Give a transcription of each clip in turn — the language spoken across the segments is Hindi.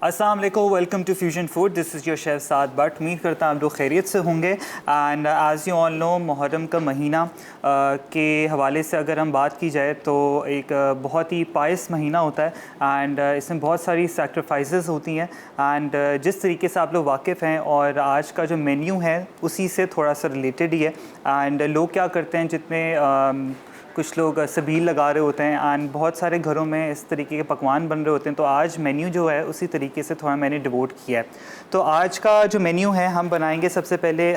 अस्सलाम वालेकुम, welcome to fusion food. This is your chef Saad Butt. उम्मीद करता हूँ आप लोग खैरियत से होंगे। And as you all know, Muharram का महीना के हवाले से अगर हम बात की जाए तो एक बहुत ही पायस महीना होता है। एंड इसमें बहुत सारी सैक्रिफाइसेस होती हैं। एंड जिस तरीके से आप लोग वाकिफ़ हैं और आज का जो मेन्यू है उसी से थोड़ा सा रिलेटेड ही है। एंड लोग क्या करते हैं, जितने कुछ लोग सबील लगा रहे होते हैं एंड बहुत सारे घरों में इस तरीके के पकवान बन रहे होते हैं। तो आज मेन्यू जो है उसी तरीके से थोड़ा मैंने डिवोट किया है। तो आज का जो मेन्यू है, हम बनाएंगे सबसे पहले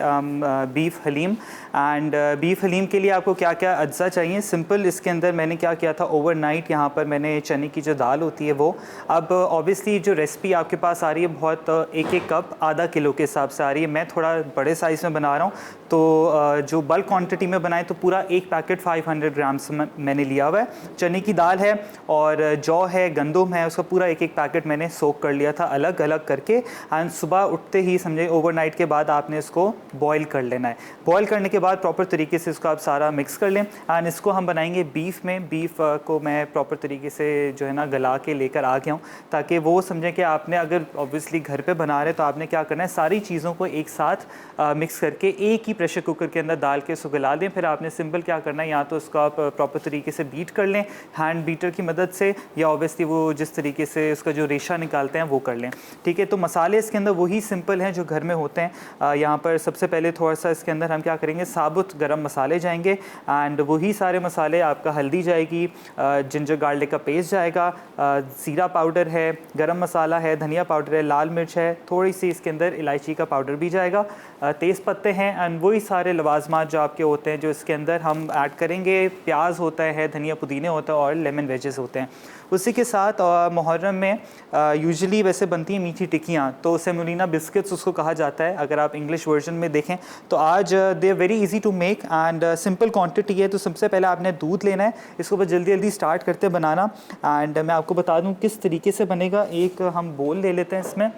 beef haleem. And beef haleem के लिए आपको क्या क्या अज्जा चाहिए, सिंपल इसके अंदर मैंने क्या किया था, ओवरनाइट यहाँ पर मैंने चने की जो दाल होती है वो, अब ऑब्वियसली जो रेसिपी आपके पास आ रही है बहुत एक एक कप आधा किलो के हिसाब से आ रही है। मैं थोड़ा बड़े साइज़ में बना रहा हूँ, तो जो बल्क क्वांटिटी में बनाए तो पूरा एक पैकेट 500 ग्राम्स मैंने लिया हुआ है। चने की दाल है और जौ है, गंदम है, उसका पूरा एक एक पैकेट मैंने सोक कर लिया था अलग अलग करके। एंड सुबह उठते ही समझे ओवरनाइट के बाद आपने इसको बॉईल कर लेना है। बॉईल करने के बाद प्रॉपर तरीके से इसको आप सारा मिक्स कर लें। एंड इसको हम बनाएंगे बीफ़ में। बीफ़ को मैं प्रॉपर तरीके से जो है ना गला के लेकर आ गया हूँ, ताकि वो समझें कि आपने अगर ऑब्वियसली घर पे बना रहे तो आपने क्या करना है, सारी चीज़ों को एक साथ मिक्स करके एक ही प्रेशर कुकर के अंदर डाल के उसको गला दें। फिर आपने सिंपल क्या करना है, या तो उसको आप प्रॉपर तरीके से बीट कर लें हैंड बीटर की मदद से, या ऑब्वियसली वो जिस तरीके से उसका जो रेशा निकालते हैं वो कर लें। ठीक है, तो मसाले इसके अंदर वही सिंपल हैं जो घर में होते हैं। यहाँ पर सबसे पहले थोड़ा सा इसके अंदर हम क्या करेंगे, साबुत गरम मसाले जाएंगे। एंड वही सारे मसाले, आपका हल्दी जाएगी, जिंजर गार्लिक का पेस्ट जाएगा, ज़ीरा पाउडर है, गरम मसाला है, धनिया पाउडर है, लाल मिर्च है, थोड़ी सी इसके अंदर इलायची का पाउडर भी जाएगा, तेज़ पत्ते हैं। एंड वही सारे लवाजमात जो आपके होते हैं जो इसके अंदर हम ऐड करेंगे। प्याज होता है, धनिया पुदीने होता है और लेमन वेजेस होते हैं। उसी के साथ मुहर्रम में यूजुअली वैसे बनती हैं मीठी टिक्कियाँ, तो सेमोलिना बिस्किट्स उसको कहा जाता है अगर आप इंग्लिश वर्जन में देखें। तो आज they are very easy to make and simple quantity है। तो सबसे पहले आपने दूध लेना है, इसको बस जल्दी जल्दी स्टार्ट करते बनाना। एंड मैं आपको बता दूँ किस तरीके से बनेगा। एक हम बोल ले लेते हैं, इसमें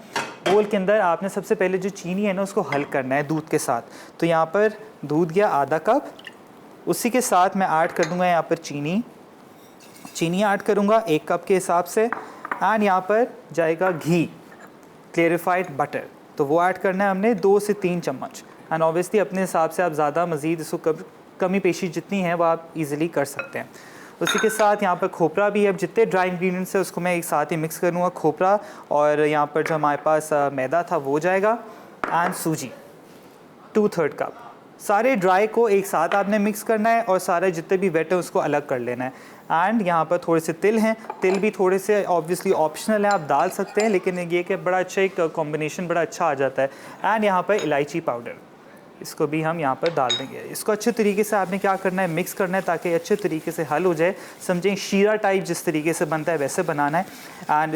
बोल के अंदर आपने सबसे पहले जो चीनी है ना उसको हल करना है दूध के साथ। तो यहाँ पर दूध गया आधा कप, उसी के साथ मैं ऐड कर दूँगा यहाँ पर चीनी ऐड करूँगा 1 कप के हिसाब से। एंड यहाँ पर जाएगा घी, क्लेरिफाइड बटर, तो वो ऐड करना है हमने 2 से 3 चम्मच। एंड ऑब्वियसली अपने हिसाब से आप ज़्यादा मज़ीद इसको कमी पेशी जितनी है वो आप इजीली कर सकते हैं। उसी के साथ यहाँ पर खोपरा भी है। अब जितने ड्राई इंग्रेडिएंट्स है उसको मैं एक साथ ही मिक्स करूँगा, खोपरा और यहाँ पर जो हमारे पास मैदा था वो जाएगा। एंड सूजी 2/3 कप। सारे ड्राई को एक साथ आपने मिक्स करना है और सारे जितने भी वेट है उसको अलग कर लेना है। एंड यहाँ पर थोड़े से तिल हैं, तिल भी थोड़े से ऑब्वियसली ऑप्शनल है, आप डाल सकते हैं, लेकिन ये कि बड़ा अच्छा एक कॉम्बिनेशन बड़ा अच्छा आ जाता है। एंड यहाँ पर इलायची पाउडर, इसको भी हम यहाँ पर डाल देंगे। इसको अच्छे तरीके से आपने क्या करना है, मिक्स करना है ताकि अच्छे तरीके से हल हो जाए। समझें शीरा टाइप जिस तरीके से बनता है वैसे बनाना है। एंड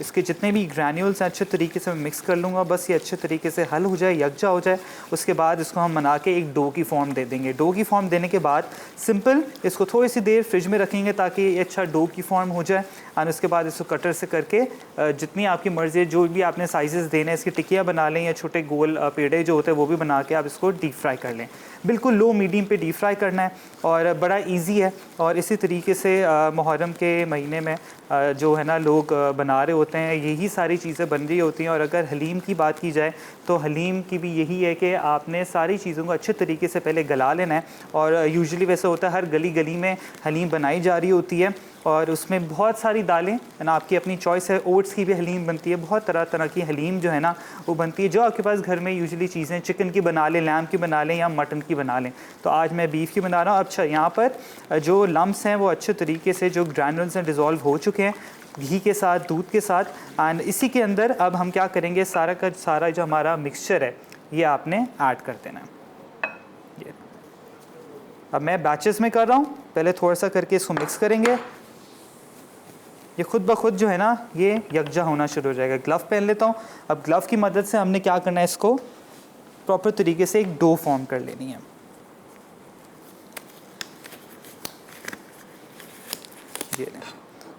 इसके जितने भी ग्रैन्यूल्स हैं अच्छे तरीके से मैं मिक्स कर लूँगा, बस ये अच्छे तरीके से हल हो जाए, यकजा हो जाए। उसके बाद इसको हम बना के एक डो की फॉर्म दे देंगे। डो की फॉर्म देने के बाद सिंपल इसको थोड़ी सी देर फ्रिज में रखेंगे ताकि ये अच्छा डो की फॉर्म हो जाए। एंड उसके बाद इसको कटर से करके जितनी आपकी मर्ज़ी है, जो भी आपने साइजेस देने हैं, इसकी टिक्कियाँ बना लें या छोटे गोल पेड़े जो होते हैं वो भी बना के आप इसको डीप फ्राई कर लें। बिल्कुल लो मीडियम पे डीप फ्राई करना है और बड़ा इजी है। और इसी तरीके से मुहर्रम के महीने में जो है ना लोग बना रहे होते हैं, यही सारी चीज़ें बन रही होती हैं। और अगर हलीम की बात की जाए तो हलीम की भी यही है कि आपने सारी चीज़ों को अच्छे तरीके से पहले गला लेना है। और यूजुअली वैसे होता है हर गली गली में हलीम बनाई जा रही होती है और उसमें बहुत सारी दालें ना, आपकी अपनी चॉइस है। ओट्स की भी हलीम बनती है, बहुत तरह तरह की हलीम जो है ना वो बनती है। जो आपके पास घर में यूजुअली चीज़ें, चिकन की बना लें, लैम्ब की बना लें या मटन की बना लें। तो आज मैं बीफ की बना रहा हूँ। अच्छा, यहाँ पर जो लम्ब्स हैं वो अच्छे तरीके से जो ग्रैनुल्स हैं डिज़ोल्व हो चुके हैं घी के साथ, दूध के साथ। एंड इसी के अंदर अब हम क्या करेंगे, सारा का सारा जो हमारा मिक्सचर है ये आपने ऐड कर देना है। ये अब मैं बैचेस में कर रहा हूँ, पहले थोड़ा सा करके इसको मिक्स करेंगे। ये खुद ब खुद जो है ना ये यकजा होना शुरू हो जाएगा। ग्लव पहन लेता हूँ। अब ग्लव की मदद से हमने क्या करना है, इसको प्रॉपर तरीके से एक डो फॉर्म कर लेनी है। ये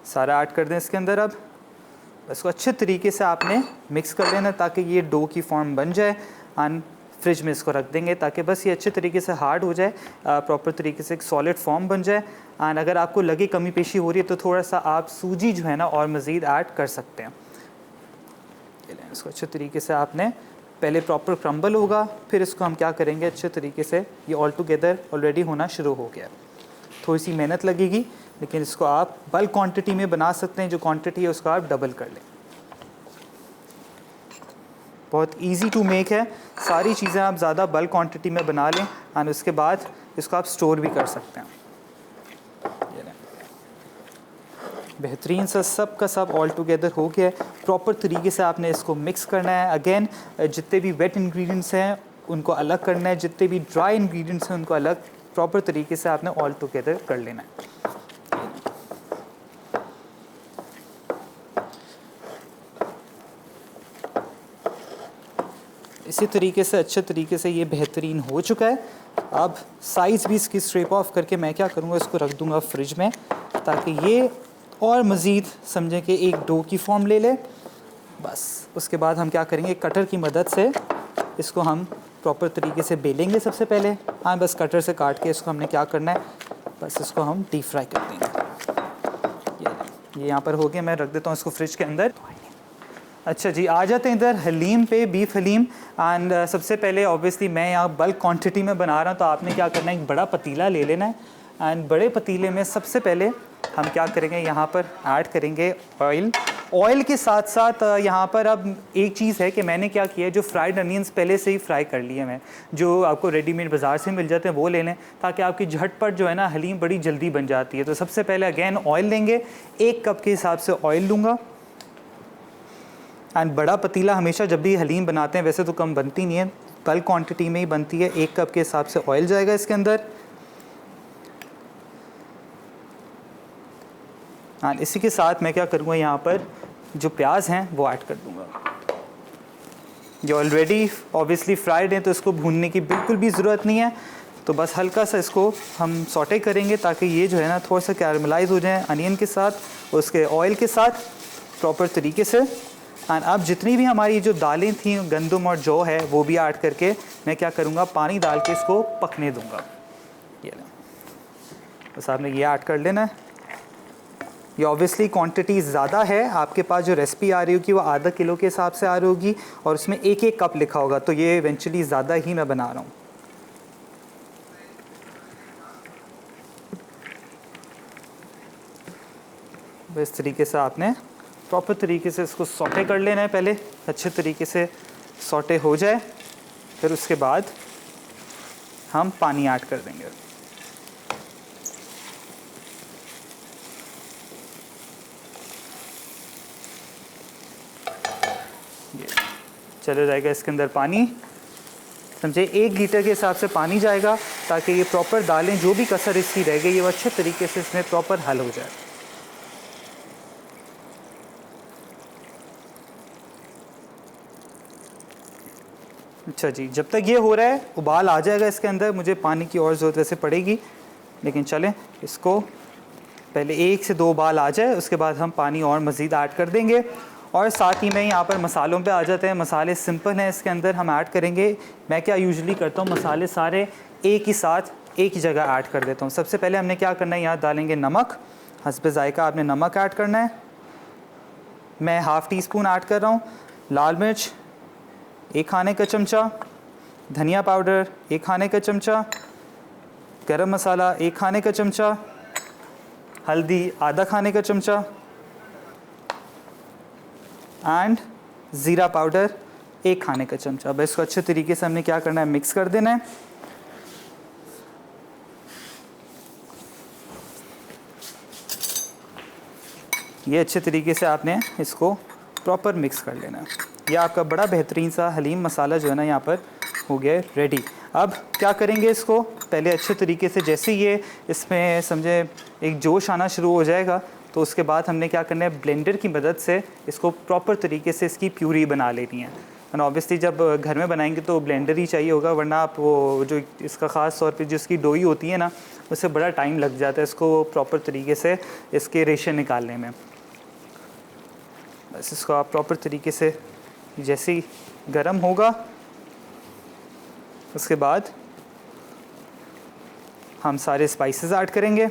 सारा ऐड कर दें इसके अंदर। अब इसको अच्छे तरीके से आपने मिक्स कर लेना ताकि ये डो की फॉर्म बन जाए। एंड फ्रिज में इसको रख देंगे ताकि बस ये अच्छे तरीके से हार्ड हो जाए, प्रॉपर तरीके से एक सॉलिड फॉर्म बन जाए। एंड अगर आपको लगे कमी पेशी हो रही है तो थोड़ा सा आप सूजी जो है ना और मज़ीद ऐड कर सकते हैं। ये लें, इसको अच्छे तरीके से आपने पहले प्रॉपर क्रम्बल होगा, फिर इसको हम क्या करेंगे अच्छे तरीके से, ये ऑल टुगेदर ऑलरेडी होना शुरू हो गया। थोड़ी सी मेहनत लगेगी, लेकिन इसको आप बल्क क्वांटिटी में बना सकते हैं। जो क्वांटिटी है उसको आप डबल कर लें। बहुत इजी टू मेक है, सारी चीज़ें आप ज़्यादा बल्क क्वांटिटी में बना लें और उसके बाद इसको आप स्टोर भी कर सकते हैं। बेहतरीन सा सब का सब ऑल टुगेदर हो गया है। प्रॉपर तरीके से आपने इसको मिक्स करना है। अगेन जितने भी वेट इंग्रेडिएंट्स हैं उनको अलग करना है, जितने भी ड्राई इंग्रेडिएंट्स हैं उनको अलग प्रॉपर तरीके से आपने ऑल टुगेदर कर लेना है। इसी तरीके से अच्छे तरीके से ये बेहतरीन हो चुका है। अब साइज़ भी इसकी स्ट्रेप ऑफ करके मैं क्या करूँगा, इसको रख दूँगा फ्रिज में, ताकि ये और मज़ीद समझें कि एक डो की फॉर्म ले ले। बस उसके बाद हम क्या करेंगे, कटर की मदद से इसको हम प्रॉपर तरीके से बेलेंगे सबसे पहले। हाँ, बस कटर से काट के इसको हमने क्या करना है, बस इसको हम डीप फ्राई कर देंगे। ये यहाँ पर हो गया, मैं रख देता हूँ इसको फ्रिज के अंदर। अच्छा जी, आ जाते हैं इधर हलीम पे, बीफ हलीम। एंड सबसे पहले ऑब्वियसली मैं यहाँ बल्क क्वांटिटी में बना रहा हूँ, तो आपने क्या करना है, एक बड़ा पतीला ले लेना है। एंड बड़े पतीले में सबसे पहले हम क्या करेंगे, यहाँ पर ऐड करेंगे ऑयल। ऑयल के साथ साथ यहाँ पर अब एक चीज़ है कि मैंने क्या किया है, जो फ्राइड अनियंस पहले से ही फ्राई कर लिए मैं, जो आपको रेडीमेड बाज़ार से मिल जाते हैं वो ले लें, ताकि आपकी झटपट जो है ना हलीम बड़ी जल्दी बन जाती है। तो सबसे पहले अगेन ऑयल लेंगे, 1 कप के हिसाब से ऑयल लूँगा। एंड बड़ा पतीला हमेशा जब भी हलीम बनाते हैं, वैसे तो कम बनती नहीं है, बल्क क्वांटिटी में ही बनती है, 1 कप के हिसाब से ऑयल जाएगा इसके अंदर। एंड इसी के साथ मैं क्या करूँगा, यहाँ पर जो प्याज हैं वो ऐड कर दूँगा। ये ऑलरेडी ऑब्वियसली फ्राइड है, तो इसको भूनने की बिल्कुल भी ज़रूरत नहीं है। तो बस हल्का सा इसको हम सॉटे करेंगे, ताकि ये जो है ना थोड़ा सा कैरमलाइज हो जाए अनियन के साथ, उसके ऑयल के साथ प्रॉपर तरीके से। एंड अब जितनी भी हमारी जो दालें थी, गंदम और जौ है, वो भी ऐड करके मैं क्या करूँगा, पानी डाल के इसको पकने दूँगा। ये बस आपने ये ऐड कर लेना है। ये ऑब्वियसली क्वांटिटी ज़्यादा है, आपके पास जो रेसिपी आ रही होगी वो आधा किलो के हिसाब से आ रही होगी, और उसमें 1-1 कप लिखा होगा, तो ये इवेंचुअली ज़्यादा ही मैं बना रहा हूँ। इस तरीके से आपने प्रॉपर तरीके से इसको सॉटे कर लेना है। पहले अच्छे तरीके से सॉटे हो जाए, फिर उसके बाद हम पानी ऐड कर देंगे। ये चले जाएगा इसके अंदर पानी, समझे 1 लीटर के हिसाब से पानी जाएगा, ताकि ये प्रॉपर दालें जो भी कसर इसकी रह गई है वो अच्छे तरीके से इसमें प्रॉपर हल हो जाए। अच्छा जी, जब तक ये हो रहा है, उबाल आ जाएगा इसके अंदर, मुझे पानी की और ज़रूरत वैसे पड़ेगी, लेकिन चलें इसको पहले 1 से 2 उबाल आ जाए, उसके बाद हम पानी और मज़ीद ऐड कर देंगे। और साथ ही में यहाँ पर मसालों पे आ जाते हैं। मसाले सिंपल हैं, इसके अंदर हम ऐड करेंगे, मैं क्या यूजुअली करता हूँ, मसाले सारे एक ही साथ एक ही जगह ऐड कर देता हूँ। सबसे पहले हमने क्या करना है, यहाँ डालेंगे नमक, हस्बे ज़ायका आपने नमक ऐड करना है। मैं ½ टीस्पून ऐड कर रहा हूँ। लाल मिर्च 1 खाने का चमचा, धनिया पाउडर 1 खाने का चमचा, गरम मसाला 1 खाने का चमचा, हल्दी आधा खाने का चमचा, एंड ज़ीरा पाउडर 1 खाने का चमचा। अब इसको अच्छे तरीके से हमने क्या करना है, मिक्स कर देना है। ये अच्छे तरीके से आपने इसको प्रॉपर मिक्स कर लेना है। ये आपका बड़ा बेहतरीन सा हलीम मसाला जो है ना यहाँ पर हो गया है रेडी। अब क्या करेंगे, इसको पहले अच्छे तरीके से, जैसे ये इसमें समझे एक जोश आना शुरू हो जाएगा, तो उसके बाद हमने क्या करना है, ब्लेंडर की मदद से इसको प्रॉपर तरीके से इसकी प्यूरी बना लेनी है। एंड ऑब्वियसली जब घर में बनाएंगे तो ब्लेंडर ही चाहिए होगा, वरना आप वो जो इसका ख़ास तौर पे जिसकी डोई होती है ना, उससे बड़ा टाइम लग जाता है इसको प्रॉपर तरीके से इसके रेशे निकालने में। बस इसको आप प्रॉपर तरीके से जैसे ही गर्म होगा, उसके बाद हम सारे स्पाइसेस ऐड करेंगे।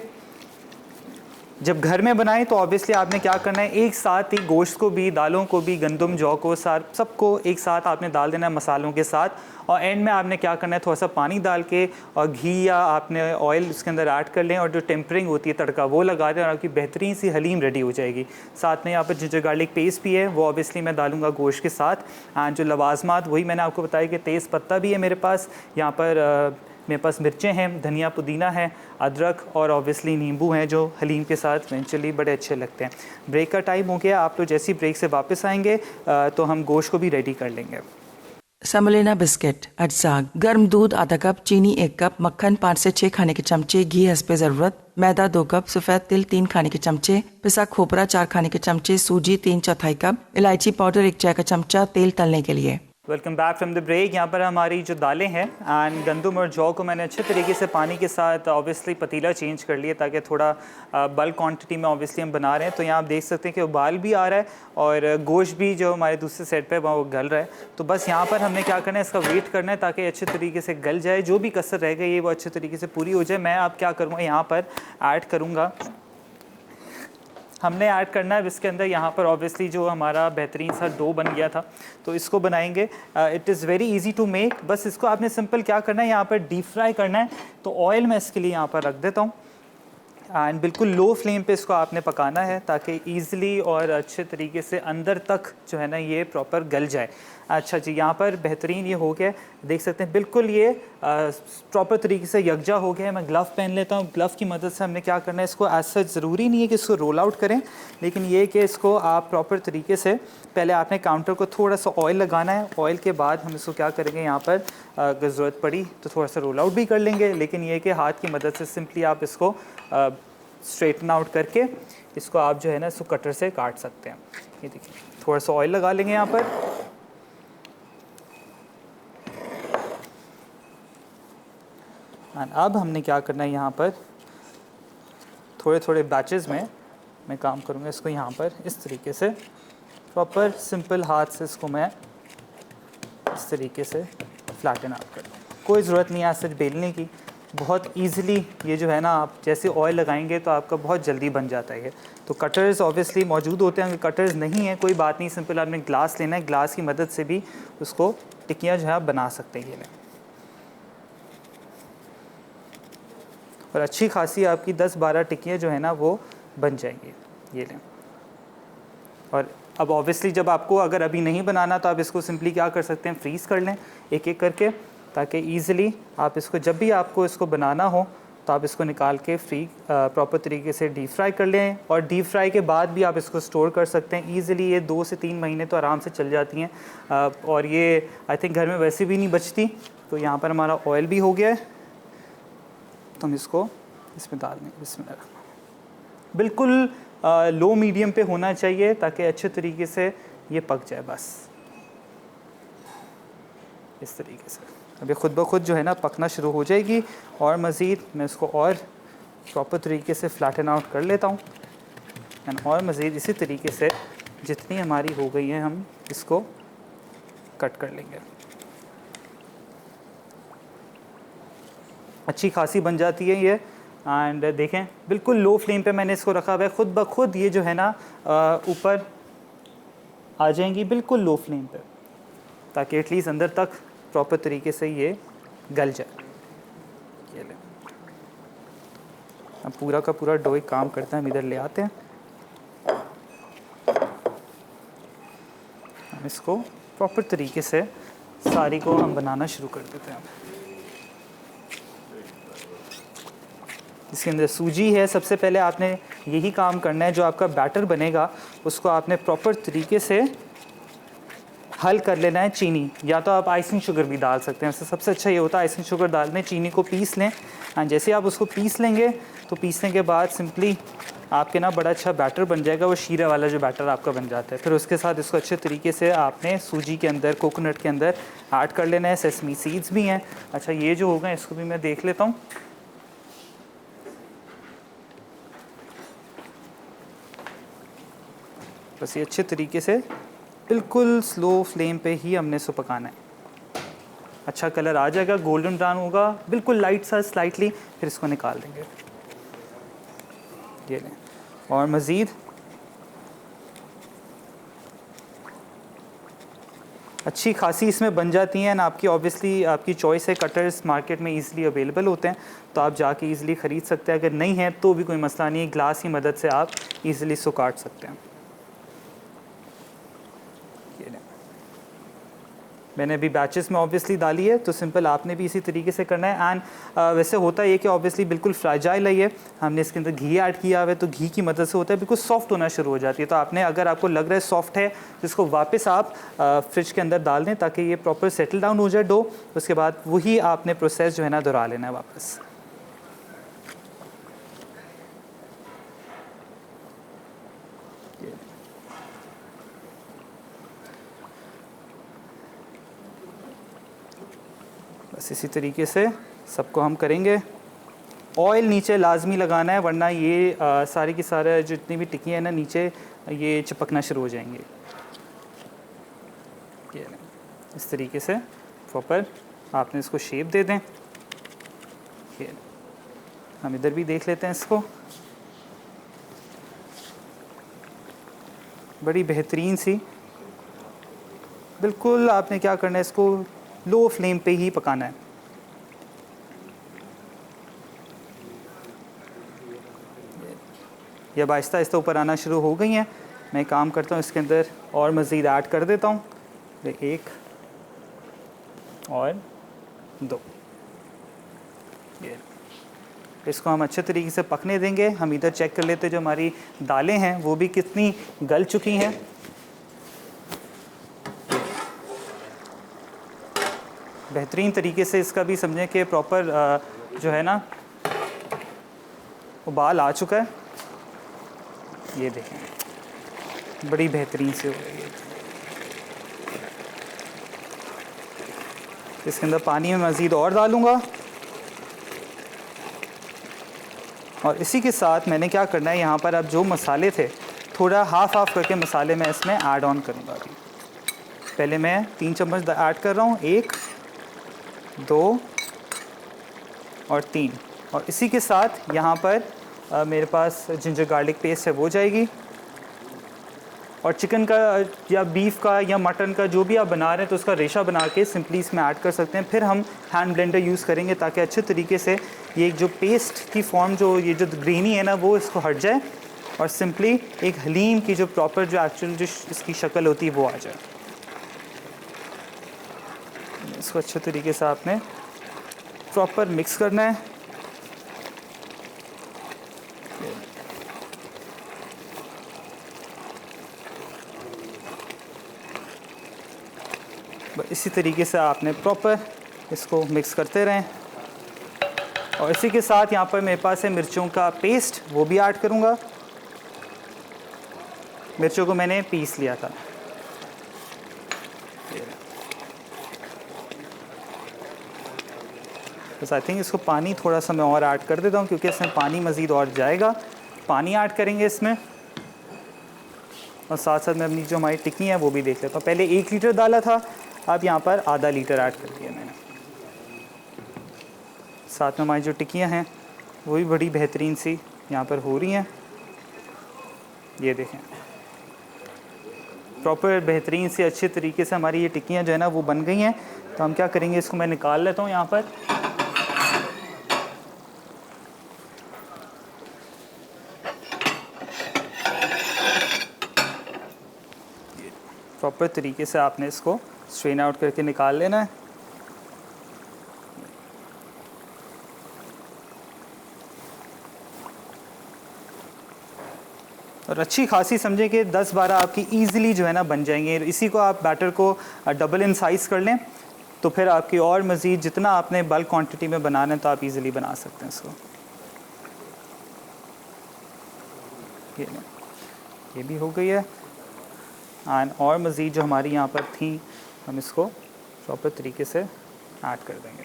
जब घर में बनाएं तो ऑब्वियसली आपने क्या करना है, एक साथ ही गोश्त को भी, दालों को भी, गंदम, जौ को, सबको एक साथ आपने डाल देना है मसालों के साथ। और एंड में आपने क्या करना है, थोड़ा सा पानी डाल के और घी या आपने ऑयल उसके अंदर ऐड कर लें और जो टेम्परिंग होती है तड़का वो लगा दें और आपकी बेहतरीन सी हलीम रेडी हो जाएगी। साथ में यहाँ पर जिंजर गार्लिक पेस्ट भी है, वो ऑब्वियसली मैं डालूंगा गोश्त के साथ। एंड जो लवाजमात वही मैंने आपको बताया कि तेज़ पत्ता भी है मेरे पास, यहाँ पर मेरे पास मिर्चें हैं, धनिया पुदीना है, अदरक और ऑब्वियसली नींबू हैं जो हलीम के साथ इवेंचुअली बड़े अच्छे लगते हैं। ब्रेक का टाइम हो गया, आप तो जैसी ब्रेक से वापस आएंगे तो हम गोश्त को भी रेडी कर लेंगे। सेमोलिना बिस्किट, अज्जा, गर्म दूध आधा कप, चीनी 1 कप, मक्खन 5 से 6 खाने के चमचे, घी हस्बे ज़रूरत, मैदा 2 कप, सफ़ेद तिल 3 खाने के चमचे, पिसा खोपरा 4 खाने के चमचे, सूजी 3/4 कप, इलायची पाउडर 1 चाय का चमचा, तेल तलने के लिए। Welcome back from the break. यहाँ पर हमारी जो दालें हैं एंड गंदम और जौ को मैंने अच्छे तरीके से पानी के साथ ऑब्वियसली पतीला चेंज कर लिया ताकि थोड़ा बल्क क्वांटिटी में ऑब्वियसली हम बना रहे हैं। तो यहाँ आप देख सकते हैं कि उबाल भी आ रहा है और गोश्त भी जो हमारे दूसरे साइड पे वो गल रहा है। तो बस यहाँ पर हमने क्या करना है, इसका वेट करना है ताकि अच्छे तरीके से गल जाए, जो भी कसर रह गई है वो अच्छे तरीके से पूरी हो जाए। मैं अब क्या करूँगा, यहाँ पर ऐड करूँगा, हमने ऐड करना है इसके अंदर यहाँ पर ऑब्वियसली जो हमारा बेहतरीन सा डो बन गया था तो इसको बनाएंगे। It is very easy to make. बस इसको आपने सिंपल क्या करना है, यहाँ पर डीप फ्राई करना है। तो ऑयल मैं इसके लिए यहाँ पर रख देता हूँ एंड बिल्कुल लो फ्लेम पे इसको आपने पकाना है ताकि ईज़िली और अच्छे तरीके से अंदर तक जो है ना ये प्रॉपर गल जाए। अच्छा जी, यहाँ पर बेहतरीन ये हो गया, देख सकते हैं बिल्कुल ये प्रॉपर तरीके से यकजा हो गया है। मैं ग्लव पहन लेता हूँ, ग्लव की मदद से हमने क्या करना है, इसको एज सच ज़रूरी नहीं है कि इसको रोल आउट करें, लेकिन ये कि इसको आप प्रॉपर तरीके से पहले आपने काउंटर को थोड़ा सा ऑयल लगाना है। ऑयल के बाद हम इसको क्या करेंगे, यहाँ पर अगर ज़रूरत पड़ी तो थोड़ा सा रोल आउट भी कर लेंगे, लेकिन ये कि हाथ की मदद से सिंपली आप इसको स्ट्रेटन आउट करके इसको आप जो है ना इसको कटर से काट सकते हैं। ये देखिए, थोड़ा सा ऑयल लगा लेंगे यहाँ पर। अब हमने क्या करना है, यहाँ पर थोड़े थोड़े बैचेस में मैं काम करूँगा। इसको यहाँ पर इस तरीके से प्रॉपर सिंपल हाथ से इसको मैं इस तरीके से फ्लैटन आउट कर दूँ। कोई ज़रूरत नहीं है सच बेलने की, बहुत इजीली ये जो है ना आप जैसे ऑयल लगाएंगे तो आपका बहुत जल्दी बन जाता है। तो कटर्स ऑब्वियसली मौजूद होते हैं, अगर कटर्स नहीं है कोई बात नहीं, सिंपल आपने ग्लास लेना है, ग्लास की मदद से भी उसको टिक्कियाँ जो है आप बना सकते हैं। ये लें और अच्छी खासी आपकी 10-12 टिक्कियाँ जो है ना वो बन जाएंगी। ये लें। और अब ऑब्वियसली जब आपको अगर अभी नहीं बनाना तो आप इसको सिंपली क्या कर सकते हैं, फ्रीज़ कर लें एक एक करके, ताकि ईज़िली आप इसको जब भी आपको इसको बनाना हो तो आप इसको निकाल के प्रॉपर तरीके से डीप फ्राई कर लें। और डीप फ्राई के बाद भी आप इसको स्टोर कर सकते हैं ईज़िली। ये 2 से 3 महीने तो आराम से चल जाती हैं और ये आई थिंक घर में वैसे भी नहीं बचती। तो यहाँ पर हमारा ऑयल भी हो गया है, तो हम इसको इसमें डाल दें। इसमें बिल्कुल लो मीडियम पे होना चाहिए ताकि अच्छे तरीके से ये पक जाए। बस इस तरीके से अभी खुद ब खुद जो है ना पकना शुरू हो जाएगी। और मज़ीद मैं इसको और प्रॉपर तरीके से फ्लैटन आउट कर लेता हूँ एंड और मज़ीद इसी तरीके से जितनी हमारी हो गई है हम इसको कट कर लेंगे। अच्छी खासी बन जाती है ये। एंड देखें बिल्कुल लो फ्लेम पे मैंने इसको रखा हुआ है, खुद ब खुद ये जो है ना ऊपर आ जाएंगी बिल्कुल लो फ्लेम पे, ताकि एटलीस्ट अंदर तक प्रॉपर तरीके से ये गल जाए। ये ले, अब पूरा का पूरा डो एक काम करता है, हम इधर ले आते हैं, हम इसको प्रॉपर तरीके से सारी को हम बनाना शुरू कर देते हैं। इसके अंदर सूजी है। सबसे पहले आपने यही काम करना है, जो आपका बैटर बनेगा उसको आपने प्रॉपर तरीके से हल कर लेना है। चीनी या तो आप आइसिंग शुगर भी डाल सकते हैं, सबसे अच्छा ये होता है आइसिंग शुगर डाल दें। चीनी को पीस लें एंड जैसे आप उसको पीस लेंगे तो पीसने के बाद सिंपली आपके ना बड़ा अच्छा बैटर बन जाएगा, वो शीरा वाला जो बैटर आपका बन जाता है। फिर उसके साथ इसको अच्छे तरीके से आपने सूजी के अंदर, कोकोनट के अंदर ऐड कर लेना है। सेसमी सीड्स भी हैं। अच्छा, ये जो होगा इसको भी मैं देख लेता हूँ। बस ये अच्छे तरीके से बिल्कुल स्लो फ्लेम पे ही हमने इसको पकाना है। अच्छा कलर आ जाएगा, गोल्डन ब्राउन होगा बिल्कुल लाइट सा स्लाइटली, फिर इसको निकाल देंगे। ये लें। और मज़ीद अच्छी खासी इसमें बन जाती हैं। आपकी ऑब्वियसली आपकी चॉइस है, कटर्स मार्केट में इजीली अवेलेबल होते हैं तो आप जाके इजीली ख़रीद सकते हैं। अगर नहीं है तो भी कोई मसला नहीं है, ग्लास की मदद से आप इजीली इसको काट सकते हैं। मैंने अभी बैचेस में ऑब्वियसली डाली है तो सिंपल आपने भी इसी तरीके से करना है। एंड वैसे होता है कि ऑब्वियसली बिल्कुल फ्राजाइल है ये, हमने इसके अंदर घी ऐड किया हुआ है तो घी की मदद से होता है बिल्कुल सॉफ्ट होना शुरू हो जाती है। तो आपने अगर आपको लग रहा है सॉफ्ट है तो इसको वापस आप फ्रिज के अंदर डाल दें ताकि ये प्रॉपर सेटल डाउन हो जाए डो। उसके बाद वही आपने प्रोसेस जो है ना दोहरा लेना है वापस। बस इसी तरीके से सबको हम करेंगे। ऑयल नीचे लाजमी लगाना है वरना ये सारी की सारे जितनी भी टिक्कियाँ हैं ना नीचे ये चिपकना शुरू हो जाएंगे। ये इस तरीके से प्रॉपर आपने इसको शेप दे दें। ये हम इधर भी देख लेते हैं इसको। बड़ी बेहतरीन सी, बिल्कुल आपने क्या करना है, इसको लो फ्लेम पे ही पकाना है। ये अब आहिस्ता आहिस्ता ऊपर आना शुरू हो गई हैं। मैं काम करता हूँ इसके अंदर और मज़ीद ऐड कर देता हूँ। एक और दो, ये इसको हम अच्छे तरीके से पकने देंगे। हम इधर चेक कर लेते हैं जो हमारी दालें हैं वो भी कितनी गल चुकी हैं। बेहतरीन तरीके से इसका भी समझें कि प्रॉपर जो है ना उबाल आ चुका है। ये देखें बड़ी बेहतरीन से हो गई है। इसके अंदर पानी में मज़ीद और डालूँगा और इसी के साथ मैंने क्या करना है, यहाँ पर अब जो मसाले थे थोड़ा हाफ़ करके मसाले मैं इसमें ऐड ऑन करूँगा। अभी पहले मैं 3 चम्मच ऐड कर रहा हूँ, 1 2 और 3। और इसी के साथ यहाँ पर मेरे पास जिंजर गार्लिक पेस्ट है वो जाएगी। और चिकन का या बीफ का या मटन का जो भी आप बना रहे हैं तो उसका रेशा बना के सिंपली इसमें ऐड कर सकते हैं। फिर हम हैंड ब्लेंडर यूज़ करेंगे ताकि अच्छे तरीके से ये जो पेस्ट की फॉर्म जो ये जो ग्रेनी है ना वो इसको हट जाए और सिंपली एक हलीम की जो प्रॉपर जो एक्चुअल जो इसकी शक्ल होती है वो आ जाए। इसको अच्छे तरीके से आपने प्रॉपर मिक्स करना है। इसी तरीके से आपने प्रॉपर इसको मिक्स करते रहें। और इसी के साथ यहाँ पर मेरे पास है मिर्चों का पेस्ट, वो भी ऐड करूँगा। मिर्चों को मैंने पीस लिया था। बस आई थिंक इसको पानी थोड़ा सा मैं और ऐड कर देता हूँ क्योंकि इसमें पानी मज़ीद और जाएगा। पानी ऐड करेंगे इसमें और साथ साथ मैं अपनी जो हमारी टिक्की है वो भी देख लेता हूँ। पहले 1 लीटर डाला था, अब यहाँ पर आधा लीटर ऐड कर दिया मैंने। साथ में हमारी जो टिक्कियाँ हैं वो भी बड़ी बेहतरीन सी यहाँ पर हो रही हैं। ये देखें प्रॉपर बेहतरीन से अच्छे तरीके से हमारी ये टिक्कियाँ जो है ना वो बन गई हैं। तो हम क्या करेंगे, इसको मैं निकाल लेता हूँ यहाँ पर। प्रॉपर तरीके से आपने इसको स्ट्रेन आउट करके निकाल लेना है। और अच्छी खासी समझें कि 10-12 आपकी ईज़िली जो है ना बन जाएंगे। इसी को आप बैटर को डबल इन साइज़ कर लें तो फिर आपकी और मज़ीद जितना आपने बल्क क्वांटिटी में बनाना है तो आप इजीली बना सकते हैं इसको। ये भी हो गई है। एंड और मज़ीद जो हमारी यहाँ पर थी हम इसको प्रॉपर तरीके से ऐड कर देंगे।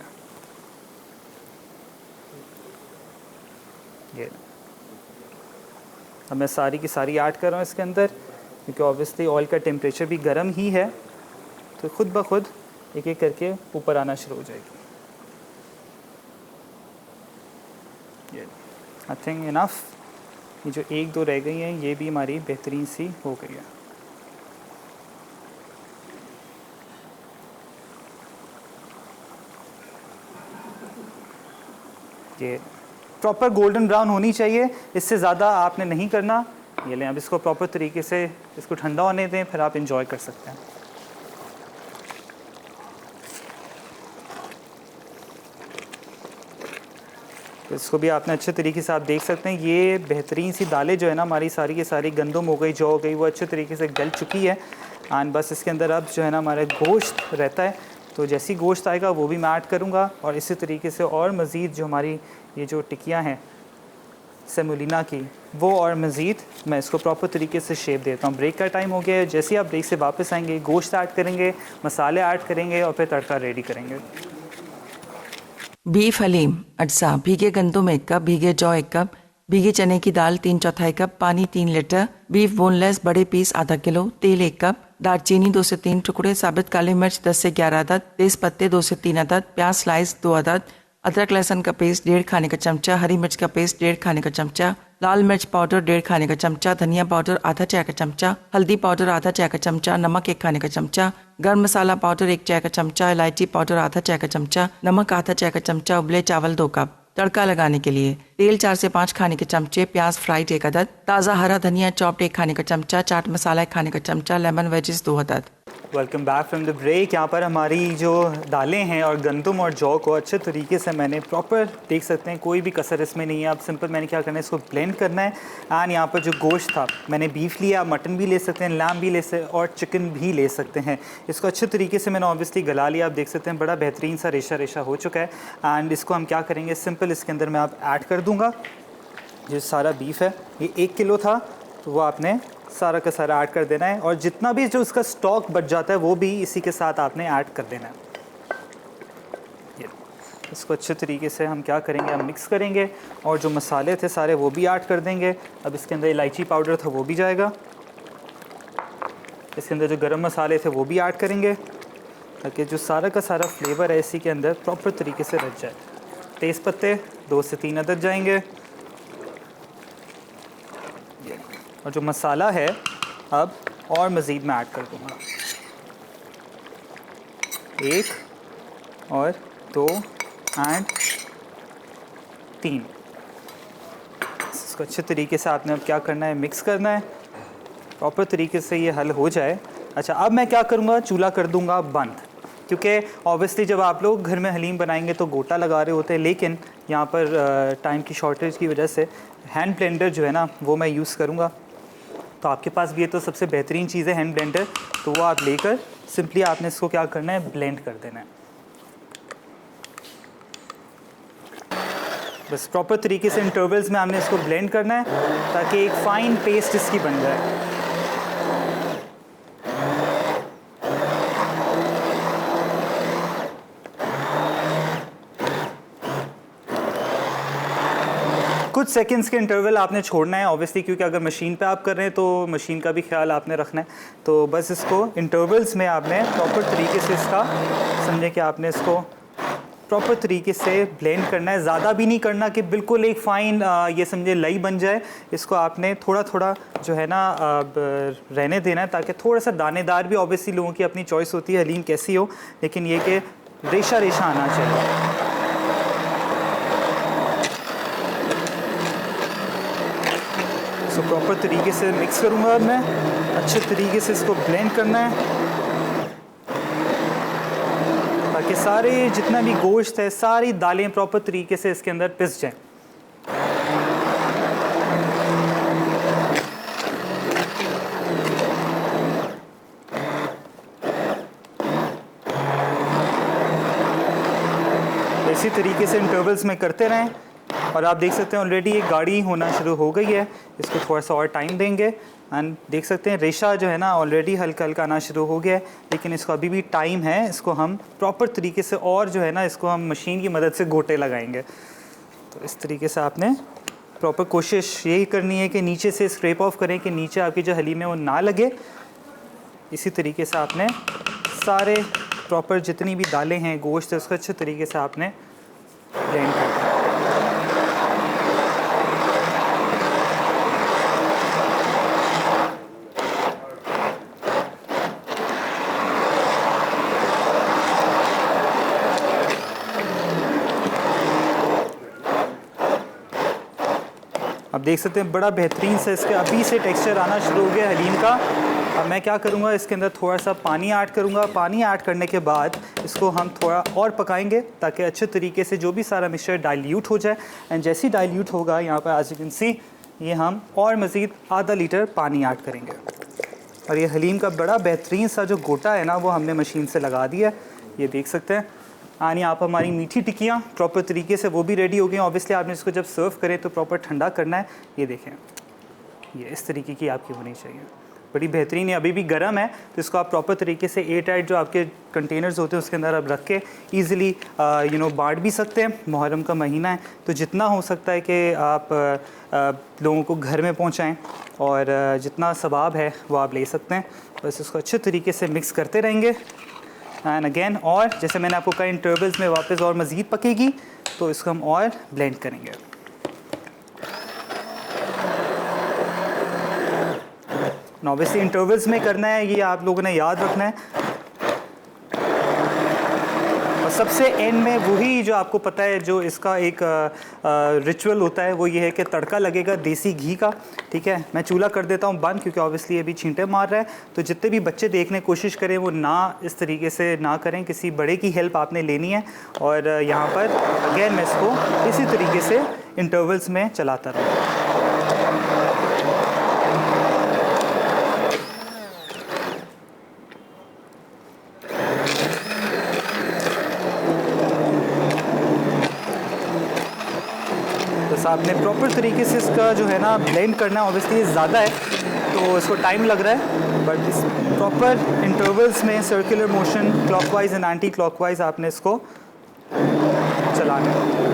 ये अब मैं सारी की सारी ऐड कर रहा हूँ इसके अंदर क्योंकि ऑब्वियसली ऑयल का टेम्परेचर भी गर्म ही है तो खुद ब खुद एक एक करके ऊपर आना शुरू हो जाएगी। ये आई थिंक इनफ। ये जो एक दो रह गई हैं ये भी हमारी बेहतरीन सी हो गई है। ये प्रॉपर गोल्डन ब्राउन होनी चाहिए, इससे ज़्यादा आपने नहीं करना। ये लें, अब इसको प्रॉपर तरीके से इसको ठंडा होने दें, फिर आप इंजॉय कर सकते हैं। तो इसको भी आपने अच्छे तरीके से आप देख सकते हैं। ये बेहतरीन सी दालें जो है ना हमारी सारी की सारी गंदम हो गई, जौ हो गई, वो अच्छे तरीके से गल चुकी है। एंड बस इसके अंदर अब जो है ना हमारा गोश्त रहता है, तो जैसी गोश्त आएगा वो भी मैं ऐड करूँगा। और इसी तरीके से और मज़ीद जो हमारी ये जो टिक्कियाँ हैं सेमोलिना की, वो और मज़ीद मैं इसको प्रॉपर तरीके से शेप देता हूँ। ब्रेक का टाइम हो गया है, जैसे ही आप ब्रेक से वापस आएंगे गोश्त ऐड करेंगे, मसाले ऐड करेंगे और फिर तड़का रेडी करेंगे। बीफ हलीम अज्जा, भीगे गंदम 1 कप, भीगे जौ 1 कप, भीगे चने की दाल 3/4 कप, पानी 3 लीटर, बीफ बोनलेस बड़े पीस आधा किलो, तेल 1 कप, दालचीनी 2 से 3 टुकड़े, साबित काली मिर्च 10 से 11 अदद, तेज पत्ते 2 से 3 अदद, प्याज स्लाइस 2 अदद, अदरक लहसुन का पेस्ट 1.5 खाने का चमचा, हरी मिर्च का पेस्ट 1.5 खाने का चमचा, लाल मिर्च पाउडर 1.5 खाने का चमचा, धनिया पाउडर आधा चाय का चमचा, हल्दी पाउडर आधा चाय का चमचा, नमक 1 खाने का चमचा, गर्म मसाला पाउडर 1 चाय का चमचा, इलायची पाउडर आधा चाय का चमचा, नमक आधा चाय का चमचा, उबले चावल 2 कप। तड़का लगाने के लिए तेल 4 से 5 खाने के चमचे, प्याज फ्राइड 1 अदद, ताज़ा हरा धनिया चॉप्ड 1 खाने का चमचा, चाट मसाला 1 खाने का चमचा, लेमन वेजिस 2 अदद। Welcome back from the break. यहाँ पर हमारी जो दालें हैं और गंदम और जौ को अच्छे तरीके से मैंने प्रॉपर देख सकते हैं, कोई भी कसर इसमें नहीं है। अब सिंपल मैंने क्या करना है, इसको ब्लेंड करना है। एंड यहाँ पर जो गोश्त था मैंने बीफ लिया, मटन भी ले सकते हैं, लैम भी ले सकते हैं और चिकन भी ले सकते हैं। इसको अच्छे तरीके से मैंने ऑब्वियसली गला लिया। आप देख सकते हैं बड़ा बेहतरीन सा रेशा रेशा हो चुका है। एंड इसको हम क्या करेंगे, सिंपल इसके अंदर मैं आप ऐड कर दूँगा जो सारा बीफ है। ये 1 किलो था, तो वो आपने सारा का सारा ऐड कर देना है। और जितना भी जो उसका स्टॉक बच जाता है वो भी इसी के साथ आपने ऐड कर देना है। इसको अच्छे तरीके से हम क्या करेंगे, हम मिक्स करेंगे और जो मसाले थे सारे वो भी ऐड कर देंगे। अब इसके अंदर इलायची पाउडर था वो भी जाएगा, इसके अंदर जो गरम मसाले थे वो भी ऐड करेंगे, ताकि जो सारा का सारा फ्लेवर है इसी के अंदर प्रॉपर तरीके से रच जाए। तेज़ पत्ते 2 से 3 अदद जाएंगे। और जो मसाला है अब और मज़ीद मैं ऐड कर दूँगा, 1 और 2 एंड 3। इसको अच्छे तरीके से आपने अब क्या करना है, मिक्स करना है प्रॉपर तरीके से ये हल हो जाए। अच्छा, अब मैं क्या करूँगा, चूल्हा कर दूँगा बंद, क्योंकि ऑब्वियसली जब आप लोग घर में हलीम बनाएंगे तो गोटा लगा रहे होते हैं, लेकिन यहाँ पर टाइम की शॉर्टेज की वजह से हैंड ब्लेंडर जो है ना वो मैं यूज़ करूँगा। तो आपके पास भी ये तो सबसे बेहतरीन चीज़ है हैंड ब्लेंडर, तो वो आप लेकर सिंपली आपने इसको क्या करना है, ब्लेंड कर देना है। बस प्रॉपर तरीके से इंटरवल्स में हमने इसको ब्लेंड करना है ताकि एक फ़ाइन पेस्ट इसकी बन जाए। कुछ सेकंड्स के इंटरवल आपने छोड़ना है ऑब्वियसली, क्योंकि अगर मशीन पे आप कर रहे हैं तो मशीन का भी ख्याल आपने रखना है। तो बस इसको इंटरवल्स में आपने प्रॉपर तरीके से इसका समझे कि आपने इसको प्रॉपर तरीके से ब्लेंड करना है। ज़्यादा भी नहीं करना कि बिल्कुल एक फ़ाइन ये समझे लई बन जाए। इसको आपने थोड़ा थोड़ा जो है ना रहने देना है, ताकि थोड़ा सा दानेदार भी, ऑब्वियसली लोगों की अपनी चॉइस होती है हलीम कैसी हो, लेकिन ये कि रेशा रेशा आना चाहिए। इसको प्रॉपर तरीके से मिक्स करूँगा अब मैं, अच्छे तरीके से इसको ब्लेंड करना है ताकि सारे जितना भी गोश्त है, सारी दालें प्रॉपर तरीके से इसके अंदर पिस जाएं। इसी तरीके से इंटरवल्स में करते रहें। और आप देख सकते हैं ऑलरेडी ये गाढ़ी होना शुरू हो गई है, इसको थोड़ा सा और टाइम देंगे। एंड देख सकते हैं रेशा जो है ना ऑलरेडी हल्का हल्का आना शुरू हो गया है, लेकिन इसको अभी भी टाइम है। इसको हम प्रॉपर तरीके से और जो है ना इसको हम मशीन की मदद से गोटे लगाएंगे। तो इस तरीके से आपने प्रॉपर कोशिश यही करनी है कि नीचे से स्क्रैप ऑफ करें कि नीचे आपकी जो हलीम है वो ना लगे। इसी तरीके से आपने सारे प्रॉपर जितनी भी दालें हैं, गोश्त है, उसको अच्छे तरीके से आपने ब्लेंड करना है। देख सकते हैं बड़ा बेहतरीन से इसके अभी से टेक्सचर आना शुरू हो गया हलीम का। अब मैं क्या करूँगा, इसके अंदर थोड़ा सा पानी ऐड करूँगा। पानी ऐड करने के बाद इसको हम थोड़ा और पकाएंगे ताकि अच्छे तरीके से जो भी सारा मिक्सचर डाइल्यूट हो जाए। एंड जैसे ही डाइल्यूट होगा, यहाँ पर एज यू कैन सी, ये हम और मज़ीद आधा लीटर पानी ऐड करेंगे। और ये हलीम का बड़ा बेहतरीन सा जो गोटा है ना, वो हमने मशीन से लगा दिया, ये देख सकते हैं। एंड यहाँ पर हमारी मीठी टिक्कियाँ प्रॉपर तरीके से वो भी रेडी हो गई। ऑब्वियसली आपने इसको जब सर्व करें तो प्रॉपर ठंडा करना है। ये देखें, ये इस तरीके की आपकी होनी चाहिए, बड़ी बेहतरीन है। अभी भी गर्म है तो इसको आप प्रॉपर तरीके से एयर टाइट जो आपके कंटेनर्स होते हैं उसके अंदर आप रख के ईज़िली बांट भी सकते हैं। मुहर्रम का महीना है तो जितना हो सकता है कि आप लोगों को घर में पहुंचाएं और जितना सवाब है वो आप ले सकते हैं। बस इसको अच्छे तरीके से मिक्स करते रहेंगे। एंड अगेन, और जैसे मैंने आपको कहा, इंटरवल्स में वापस और मज़ीद पकेगी तो इसको हम और ब्लेंड करेंगे। ऑब्वियसली इंटरवल्स में करना है, ये आप लोगों ने याद रखना है। और सबसे एंड में वही जो आपको पता है, जो इसका एक रिचुअल होता है, वो ये है कि तड़का लगेगा देसी घी का। ठीक है, मैं चूल्हा कर देता हूँ बंद क्योंकि ऑब्वियसली अभी छींटे मार रहा है। तो जितने भी बच्चे देखने की कोशिश करें वो ना इस तरीके से ना करें, किसी बड़े की हेल्प आपने लेनी है। और यहाँ पर अगेन मैं इसको इसी तरीके से इंटरवल्स में चलाता रहूँ। आपने प्रॉपर तरीके से इसका जो है ना ब्लेंड करना है। ऑब्वियसली ज़्यादा है तो इसको टाइम लग रहा है, बट इस प्रॉपर इंटरवल्स में circular motion, clockwise and anti clockwise आपने इसको चलाना है।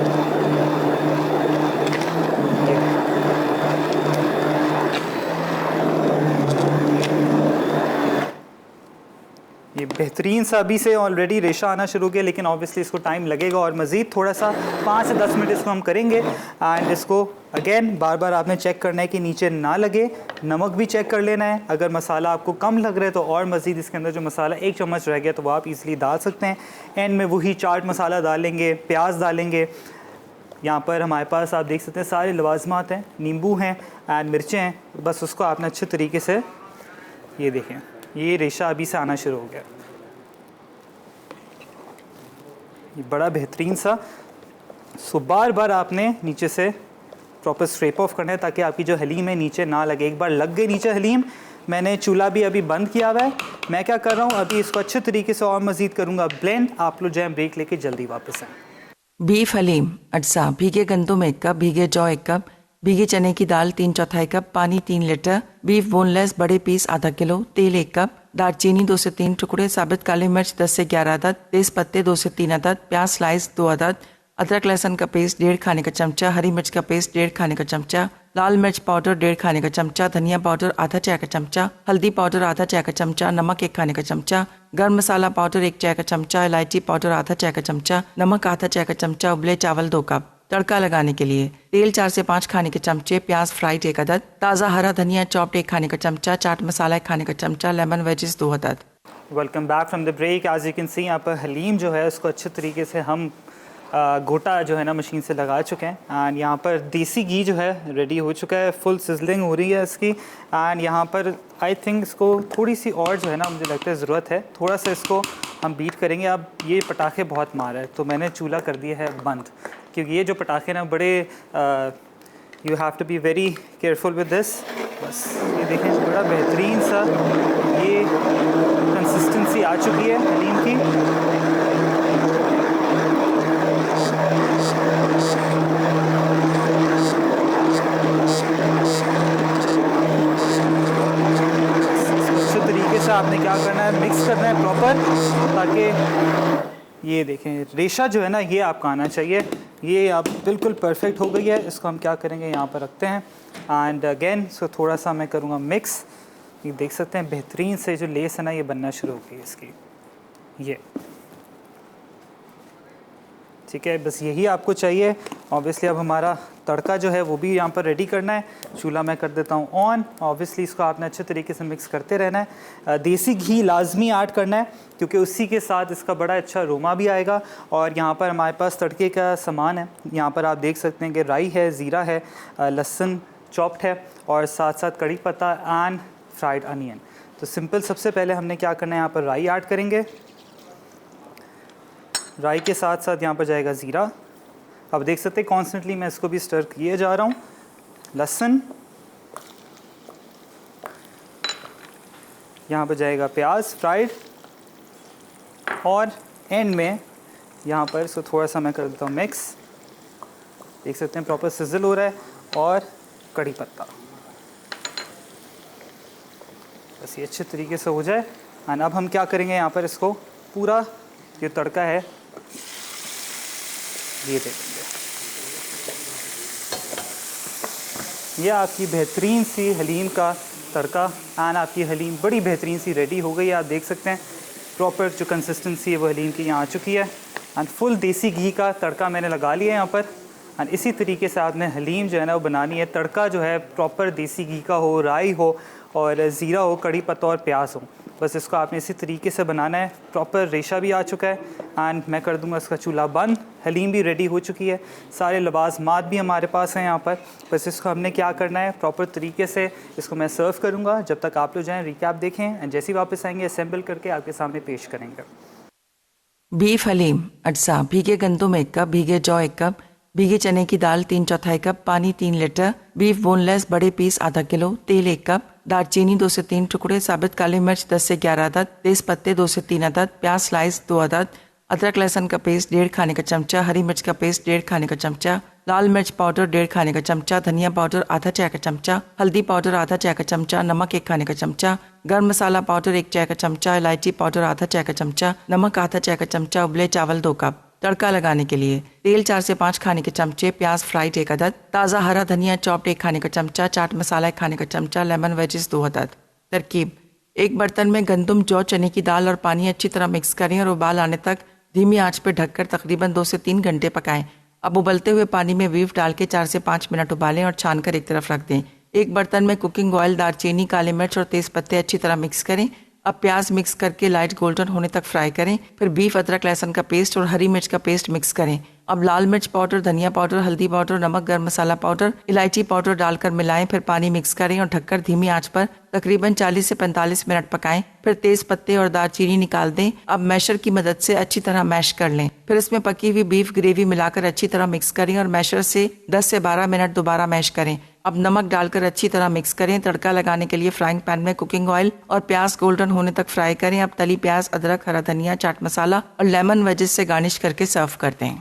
ये बेहतरीन सा अभी से ऑलरेडी रेशा आना शुरू हो गया, लेकिन ऑब्वियसली इसको टाइम लगेगा और मज़ीद थोड़ा सा 5 से 10 मिनट इसको हम करेंगे। एंड इसको अगेन बार बार आपने चेक करना है कि नीचे ना लगे। नमक भी चेक कर लेना है, अगर मसाला आपको कम लग रहा है तो और मज़ीद इसके अंदर जो मसाला 1 चम्मच रह गया तो वो आप इजीली डाल सकते हैं। एंड में वही चाट मसाला डालेंगे, प्याज डालेंगे। यहाँ पर हमारे पास आप देख सकते हैं सारे लवाजमात हैं, नींबू हैं एंड मिर्चें हैं। बस उसको आपने अच्छे तरीके से, ये देखें, ये रेशा अभी से आना शुरू हो गया। ये बड़ा बेहतरीन सा। सो बार बार आपने नीचे से प्रॉपर स्ट्रेप ऑफ करना है ताकि आपकी जो हलीम है नीचे ना लगे। एक बार लग गई नीचे हलीम, मैंने चूल्हा भी अभी बंद किया हुआ है। मैं क्या कर रहा हूँ, अभी इसको अच्छे तरीके से और मज़ीद करूँगा ब्लेंड। आप लोग जो है ब्रेक लेके जल्दी वापस आएँ। बीफ हलीम अज्जा: भीगे गंदुम 1 कप, भीगे जौ 1 कप, भीगे चने की दाल 3/4 कप, पानी 3 लीटर, बीफ बोनलेस बड़े पीस आधा किलो, तेल 1 कप, दालचीनी 2 से 3 टुकड़े, साबित काली मिर्च 10 से 11 अदद, तेज पत्ते 2 से 3 अदद, प्याज स्लाइस 2 अदद, अदरक लहसुन का पेस्ट 1.5 खाने का चमचा, हरी मिर्च का पेस्ट 1.5 खाने का चमचा, लाल मिर्च पाउडर 1.5 खाने का चमचा, धनिया पाउडर आधा चाय का चमचा, हल्दी पाउडर आधा चाय का चमचा, नमक 1 खाने का चमचा, गर्म मसाला पाउडर 1 चाय का चमचा, इलायची पाउडर आधा चाय का चमचा, नमक आधा चाय का चमचा, उबले चावल 2 कप। तड़का लगाने के लिए तेल 4 से 5 खाने के चमचे, प्याज फ्राइड 1 अदद, ताज़ा हरा धनिया चॉप्ड 1 खाने का चमचा, चाट मसाला 1 खाने का चमचा, लेमन वेजिस 2 अदद। Welcome back from the break. As you can see यहाँ पर हलीम जो है उसको अच्छे तरीके से हम गोटा जो है ना मशीन से लगा चुके हैं। एंड यहाँ पर देसी घी जो है रेडी हो चुका है, फुल सिजलिंग हो रही है इसकी। एंड यहाँ पर आई थिंक इसको थोड़ी सी और जो है ना मुझे लगता है ज़रूरत है, थोड़ा सा इसको हम बीट करेंगे। अब ये पटाखे बहुत मार है तो मैंने चूल्हा कर दिया है बंद, क्योंकि ये जो पटाखे ना बड़े you have to be very careful with this. बस ये देखें, बड़ा बेहतरीन सा ये कंसिस्टेंसी आ चुकी है हलीम की। अच्छे तरीके से आपने क्या करना है, मिक्स करना है प्रॉपर, ताकि ये देखें रेशा जो है ना ये आपका आना चाहिए। ये आप बिल्कुल परफेक्ट हो गई है। इसको हम क्या करेंगे, यहाँ पर रखते हैं। एंड अगेन इसको थोड़ा सा मैं करूँगा मिक्स। ये देख सकते हैं बेहतरीन से जो लेस है ना ये बनना शुरू हो गई इसकी, ये ठीक है। बस यही आपको चाहिए। ऑब्वियसली अब हमारा तड़का जो है वो भी यहाँ पर रेडी करना है। चूल्हा मैं कर देता हूँ ऑन। ऑब्वियसली इसको आपने अच्छे तरीके से मिक्स करते रहना है। देसी घी लाजमी ऐड करना है क्योंकि उसी के साथ इसका बड़ा अच्छा अरोमा भी आएगा। और यहाँ पर हमारे पास तड़के का सामान है। यहाँ पर आप देख सकते हैं कि राई है, ज़ीरा है, लहसुन चॉप्ड है और साथ साथ कड़ी पत्ता एंड फ्राइड अनियन। तो सिंपल, सबसे पहले हमने क्या करना है, यहाँ पर राई ऐड करेंगे। राई के साथ साथ यहाँ पर जाएगा ज़ीरा। अब देख सकते हैं कॉन्स्टेंटली मैं इसको भी स्टर किए जा रहा हूँ। लहसुन, यहाँ पर जाएगा प्याज फ्राइड, और एंड में यहाँ पर इसको थोड़ा सा मैं कर देता हूँ मिक्स। देख सकते हैं प्रॉपर सिजल हो रहा है, और कड़ी पत्ता, बस ये अच्छे तरीके से हो जाए। एंड अब हम क्या करेंगे, यहाँ पर इसको पूरा ये तड़का है ये दे देंगे। ये आपकी बेहतरीन सी हलीम का तड़का एंड आपकी हलीम बड़ी बेहतरीन सी रेडी हो गई है। आप देख सकते हैं प्रॉपर जो कंसिस्टेंसी है वो हलीम की यहाँ आ चुकी है। एंड फुल देसी घी का तड़का मैंने लगा लिया है यहाँ पर। एंड इसी तरीके से आपने हलीम जो है ना वो बनानी है। तड़का जो है प्रॉपर देसी घी का हो, राई हो और ज़ीरा हो, कड़ी पत्ता और प्याज हो, बस इसको आपने इसी तरीके से बनाना है। प्रॉपर रेशा भी आ चुका है एंड मैं कर दूंगा इसका चूल्हा बंद। हलीम भी रेडी हो चुकी है, सारे लवाज़मात भी हमारे पास हैं यहाँ पर। बस इसको हमने क्या करना है, प्रॉपर तरीके से इसको मैं सर्व करूँगा। जब तक आप लोग जाएँ रिकैप देखें एंड जैसे ही वापस आएंगे असेंबल करके आपके सामने पेश करेंगे। बीफ हलीम अज्जा: भीगे गंदुम 1 कप, भीगे जौ 1 कप, भीगे चने की दाल 3/4 कप, पानी 3 लीटर, बीफ बोनलेस बड़े पीस आधा किलो, तेल 1 कप, दालचीनी 2 से 3 टुकड़े, साबित काली मिर्च 10 से 11 अदद, तेज पत्ते 2 से 3 अदद, प्याज स्लाइस 2 अदद, अदरक लहसुन का पेस्ट 1.5 खाने का चमचा, हरी मिर्च का पेस्ट 1.5 खाने का चमचा, लाल मिर्च पाउडर 1.5 खाने का चमचा, धनिया पाउडर आधा चाय का चमचा, हल्दी पाउडर आधा चाय का चमचा, नमक 1 खाने का चमचा, गर्म मसाला पाउडर 1 चाय का चमचा, इलायची पाउडर आधा चाय का चमचा, नमक आधा चाय का चमचा, उबले चावल 2 कप। तड़का लगाने के लिए तेल 4 से 5 खाने के चमचे, प्याज फ्राइड 1 अदद, ताज़ा हरा धनिया चॉप्ड 1 खाने का चमचा, चाट मसाला 1 खाने का चमचा, लेमन वेजिस 2 अदद। तरकीब: एक बर्तन में गंदुम, जौ, चने की दाल और पानी अच्छी तरह मिक्स करें और उबाल आने तक धीमी आंच पर ढककर तकरीबन 2 से 3 घंटे पकाएं। अब उबलते हुए पानी में बीफ डाल के 4 से 5 मिनट उबालें और छानकर एक तरफ रख दें। एक बर्तन में कुकिंग ऑयल, दालचीनी, काली मिर्च और तेज पत्ते अच्छी तरह मिक्स करें। अब प्याज मिक्स करके लाइट गोल्डन होने तक फ्राई करें। फिर बीफ, अदरक लहसुन का पेस्ट और हरी मिर्च का पेस्ट मिक्स करें। अब लाल मिर्च पाउडर, धनिया पाउडर, हल्दी पाउडर, नमक, गर्म मसाला पाउडर, इलायची पाउडर डालकर मिलाएं। फिर पानी मिक्स करें और ढककर धीमी आंच पर तकरीबन 40 से 45 मिनट पकाएं। फिर तेज पत्ते और दालचीनी निकाल दें। अब मैशर की मदद से अच्छी तरह मैश कर लें। फिर इसमें पकी हुई बीफ ग्रेवी मिलाकर अच्छी तरह मिक्स करें और मैशर से 10 से 12 मिनट दोबारा मैश करें। अब नमक डालकर अच्छी तरह मिक्स करें। तड़का लगाने के लिए फ्राइंग पैन में कुकिंग ऑयल और प्याज गोल्डन होने तक फ्राई करें। अब तली प्याज, अदरक, हरा धनिया, चाट मसाला और लेमन वेजिस से गार्निश करके सर्व कर दें।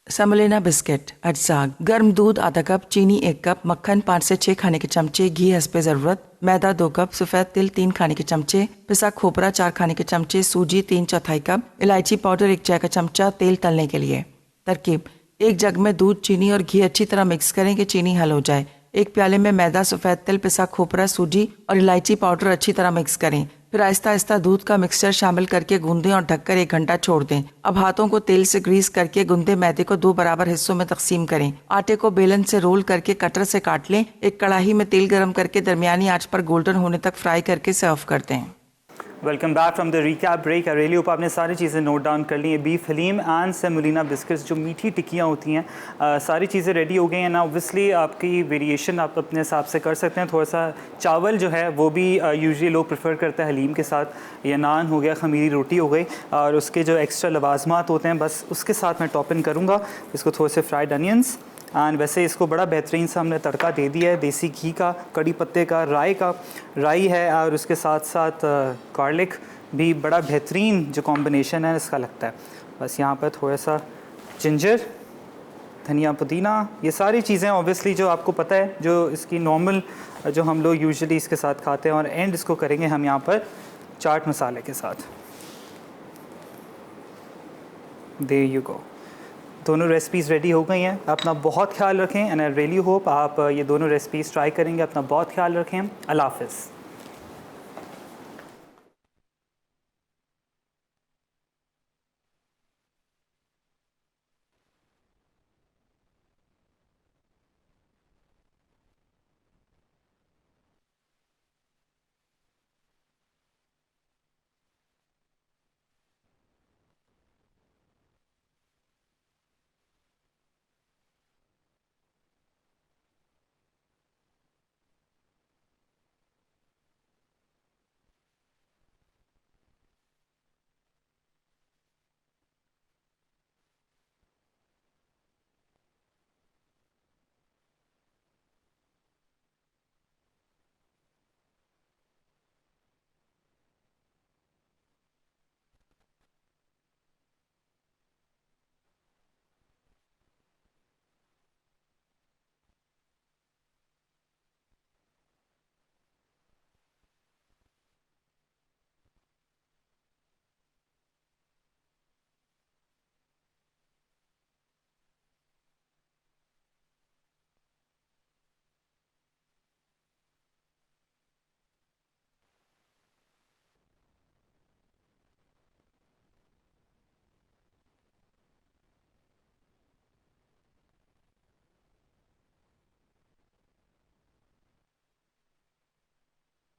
सेमोलिना बिस्किट अज्जा: गर्म दूध आधा कप, चीनी 1 कप, मक्खन 5 से 6 खाने के चमचे, घी हस्बे ज़रूरत, मैदा 2 कप, सफ़ेद तिल 3 खाने के चमचे, पिसा खोपरा 4 खाने के चमचे, सूजी 3/4 कप, इलायची पाउडर 1 चाय का चमचा। तेल तलने के लिए तरकीब: एक जग में दूध, चीनी और घी अच्छी तरह मिक्स करें कि चीनी हल हो जाए। एक प्याले में मैदा, सफ़ेद तिल, पिसा खोपरा, सूजी और इलायची पाउडर अच्छी तरह मिक्स करें। फिर आहिस्ता आहिस्ता दूध का मिक्सचर शामिल करके गूंदें और ढककर 1 घंटा छोड़ दें। अब हाथों को तेल से ग्रीस करके गूंदे मैदे को 2 बराबर हिस्सों में तकसीम करें। आटे को बेलन से रोल करके कटर से काट लें। एक कढ़ाई में तेल गरम करके दरमियानी आंच पर गोल्डन होने तक फ्राई करके सर्व कर दें। Welcome back from the recap break. I really hope आपने सारी चीज़ें नोट डाउन कर ली हैं। Beef haleem and semolina biscuits जो मीठी टिक्कियाँ होती हैं, सारी चीज़ें रेडी हो गई हैं ना। ऑब्वियसली आपकी वेरिएशन आप अपने हिसाब से कर सकते हैं। थोड़ा सा चावल जो है वो भी यूजुअली लोग प्रेफर करते हैं हलीम के साथ। या नान हो गया, खमीरी रोटी हो गई, और उसके जो एक्स्ट्रा लवाजमात होते हैं बस उसके साथ मैं टॉपिंग करूँगा। इसको थोड़े से फ्राइड अनियंस एंड वैसे इसको बड़ा बेहतरीन सा हमने तड़का दे दिया है, देसी घी का, कड़ी पत्ते का, राई है, और उसके साथ साथ गार्लिक भी बड़ा बेहतरीन जो कॉम्बिनेशन है इसका लगता है। बस यहाँ पर थोड़ा सा जिंजर, धनिया, पुदीना, ये सारी चीज़ें ऑब्वियसली जो आपको पता है जो इसकी नॉर्मल जो हम लोग यूजुअली इसके साथ खाते हैं। और एंड इसको करेंगे हम यहाँ पर चाट मसाले के साथ। There you go. दोनों रेसिपीज़ रेडी हो गई हैं। अपना बहुत ख्याल रखें एंड आई रियली होप आप ये दोनों रेसिपीज़ ट्राई करेंगे। अपना बहुत ख्याल रखें। अल्लाह हाफ़िज़।